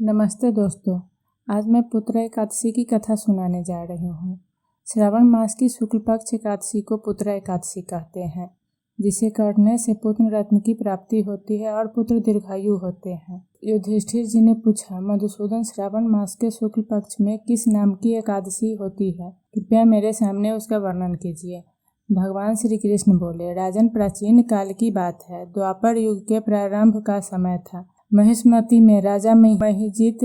नमस्ते दोस्तों, आज मैं पुत्र एकादशी की कथा सुनाने जा रही हूँ। श्रावण मास की शुक्ल पक्ष एकादशी को पुत्र एकादशी कहते हैं, जिसे करने से पुत्र रत्न की प्राप्ति होती है और पुत्र दीर्घायु होते हैं। युधिष्ठिर जी ने पूछा, मधुसूदन, श्रावण मास के शुक्ल पक्ष में किस नाम की एकादशी होती है? कृपया मेरे सामने उसका वर्णन कीजिए। भगवान श्री कृष्ण बोले, राजन, प्राचीन काल की बात है। द्वापर युग के प्रारंभ का समय था। महिष्मती में राजा महिजीत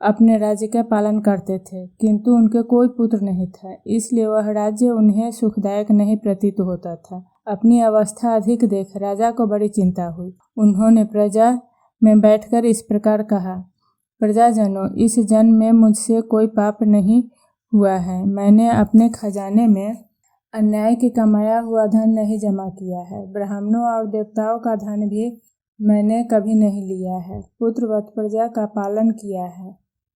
अपने राज्य का पालन करते थे, किंतु उनके कोई पुत्र नहीं था, इसलिए वह राज्य उन्हें सुखदायक नहीं प्रतीत होता था। अपनी अवस्था अधिक देख राजा को बड़ी चिंता हुई। उन्होंने प्रजा में बैठकर इस प्रकार कहा, प्रजाजनों, इस जन्म में मुझसे कोई पाप नहीं हुआ है। मैंने अपने खजाने में अन्याय के कमाया हुआ धन नहीं जमा किया है। ब्राह्मणों और देवताओं का धन भी मैंने कभी नहीं लिया है। पुत्रवत प्रजा का पालन किया है।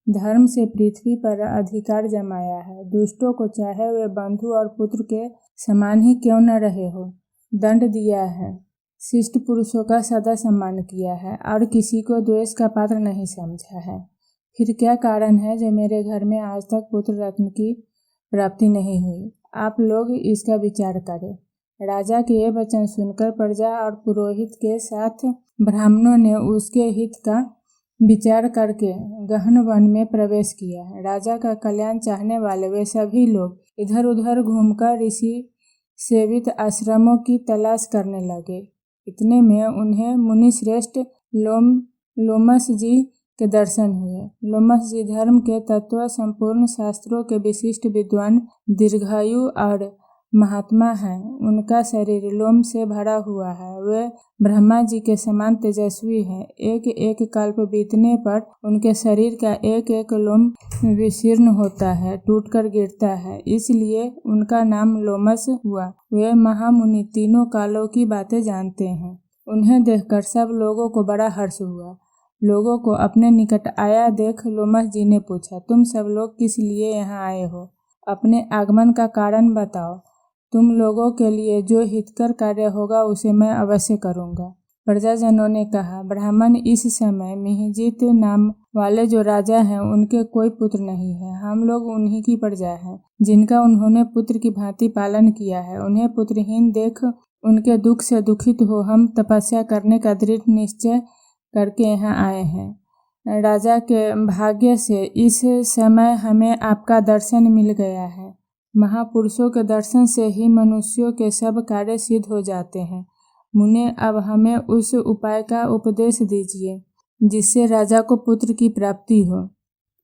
धर्म से पृथ्वी पर अधिकार जमाया है। दुष्टों को चाहे वे बंधु और पुत्र के समान ही क्यों न रहे हो, दंड दिया है। शिष्ट पुरुषों का सदा सम्मान किया है और किसी को द्वेष का पात्र नहीं समझा है। फिर क्या कारण है जो मेरे घर में आज तक पुत्र रत्न की प्राप्ति नहीं हुई? आप लोग इसका विचार करें। राजा के ये वचन सुनकर प्रजा और पुरोहित के साथ ब्राह्मणों ने उसके हित का विचार करके गहन वन में प्रवेश किया। राजा का कल्याण चाहने वाले वे सभी लोग इधर उधर घूमकर ऋषि सेवित आश्रमों की तलाश करने लगे। इतने में उन्हें मुनि श्रेष्ठ लोमस जी के दर्शन हुए। लोमस जी धर्म के तत्व, संपूर्ण शास्त्रों के विशिष्ट विद्वान, दीर्घायु और महात्मा हैं। उनका शरीर लोम से भरा हुआ है। वे ब्रह्मा जी के समान तेजस्वी हैं। एक एक कल्प बीतने पर उनके शरीर का एक एक लोम विशीर्ण होता है, टूटकर गिरता है, इसलिए उनका नाम लोमस हुआ। वे महामुनि तीनों कालों की बातें जानते हैं। उन्हें देखकर सब लोगों को बड़ा हर्ष हुआ। लोगों को अपने निकट आया देख लोमस जी ने पूछा, तुम सब लोग किस लिए यहाँ आए हो? अपने आगमन का कारण बताओ। तुम लोगों के लिए जो हितकर कार्य होगा उसे मैं अवश्य करूँगा। प्रजाजनों ने कहा, ब्राह्मण, इस समय महिजीत नाम वाले जो राजा हैं उनके कोई पुत्र नहीं है। हम लोग उन्हीं की प्रजा हैं, जिनका उन्होंने पुत्र की भांति पालन किया है। उन्हें पुत्रहीन देख उनके दुख से दुखित हो हम तपस्या करने का दृढ़ निश्चय करके यहाँ आए हैं। राजा के भाग्य से इस समय हमें आपका दर्शन मिल गया है। महापुरुषों के दर्शन से ही मनुष्यों के सब कार्य सिद्ध हो जाते हैं। मुने, अब हमें उस उपाय का उपदेश दीजिए जिससे राजा को पुत्र की प्राप्ति हो।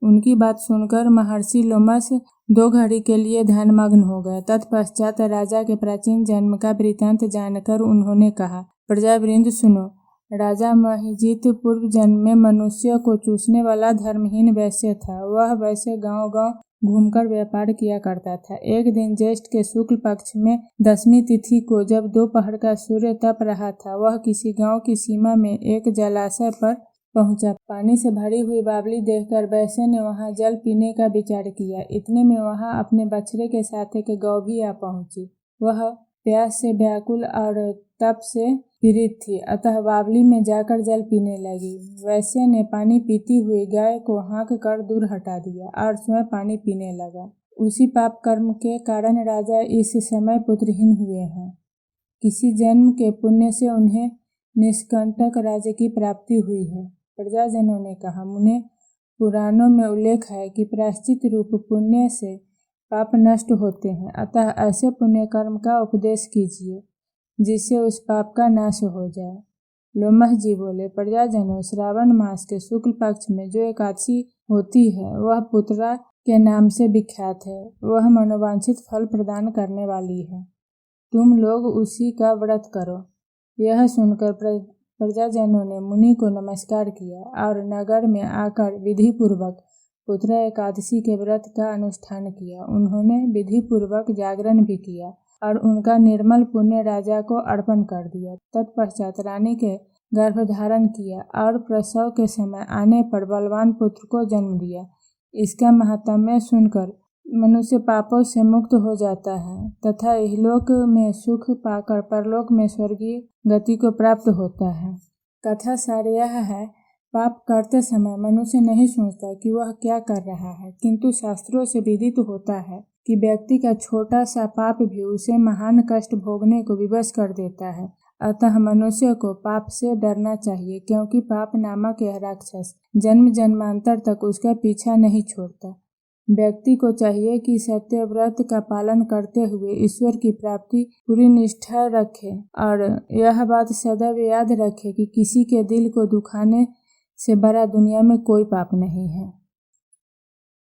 उनकी बात सुनकर महर्षि लोमस 2 घड़ी के लिए ध्यानमग्न हो गए। तत्पश्चात राजा के प्राचीन जन्म का वृत्तांत जानकर उन्होंने कहा, प्रजावृंद सुनो। राजा महिजीत पूर्व जन्म में मनुष्य को चूसने वाला धर्महीन वैश्य था। वह वैश्य गांव गांव घूमकर व्यापार किया करता था। एक दिन ज्येष्ठ के शुक्ल पक्ष में 10वीं तिथि को, जब दोपहर का सूर्य तप रहा था, वह किसी गांव की सीमा में एक जलाशय पर पहुंचा। पानी से भरी हुई बावली देखकर वैश्य ने वहां जल पीने का विचार किया। इतने में वहां अपने बछड़े के साथ एक गौ भी आ पहुंची। वह प्यास से व्याकुल और तप से पीड़ित थी, अतः बावली में जाकर जल पीने लगी। वैश्य ने पानी पीती हुई गाय को हाँक कर दूर हटा दिया और स्वयं पानी पीने लगा। उसी पाप कर्म के कारण राजा इस समय पुत्रहीन हुए हैं। किसी जन्म के पुण्य से उन्हें निष्कंटक राज्य की प्राप्ति हुई है। प्रजाजनों ने कहा, मुने, पुराणों में उल्लेख है कि प्रायश्चित रूप पुण्य से पाप नष्ट होते हैं, अतः ऐसे पुण्य कर्म का उपदेश कीजिए जिससे उस पाप का नाश हो जाए। लोमस जी बोले, प्रजाजनों, श्रावण मास के शुक्ल पक्ष में जो एकादशी होती है वह पुत्रा के नाम से विख्यात है। वह मनोवांछित फल प्रदान करने वाली है। तुम लोग उसी का व्रत करो। यह सुनकर प्रजाजनों ने मुनि को नमस्कार किया और नगर में आकर विधि पूर्वक पुत्र एकादशी के व्रत का अनुष्ठान किया। उन्होंने विधि पूर्वक जागरण भी किया और उनका निर्मल पुण्य राजा को अर्पण कर दिया। तत्पश्चात रानी के गर्भ धारण किया और प्रसव के समय आने पर बलवान पुत्र को जन्म दिया। इसका महात्म्य सुनकर मनुष्य पापों से मुक्त हो जाता है तथा इहलोक में सुख पाकर परलोक में स्वर्गीय गति को प्राप्त होता है। कथा सार यह है, पाप करते समय मनुष्य नहीं सोचता कि वह क्या कर रहा है, किंतु शास्त्रों से विदित होता है कि व्यक्ति का छोटा सा पाप भी उसे महान कष्ट भोगने को विवश कर देता है। अतः मनुष्य को पाप से डरना चाहिए, क्योंकि पाप नामक यह राक्षस जन्म जन्मांतर तक उसका पीछा नहीं छोड़ता। व्यक्ति को चाहिए कि सत्यव्रत का पालन करते हुए ईश्वर की प्राप्ति पूरी निष्ठा रखे और यह बात सदैव याद रखे कि किसी के दिल को दुखाने से बड़ा दुनिया में कोई पाप नहीं है।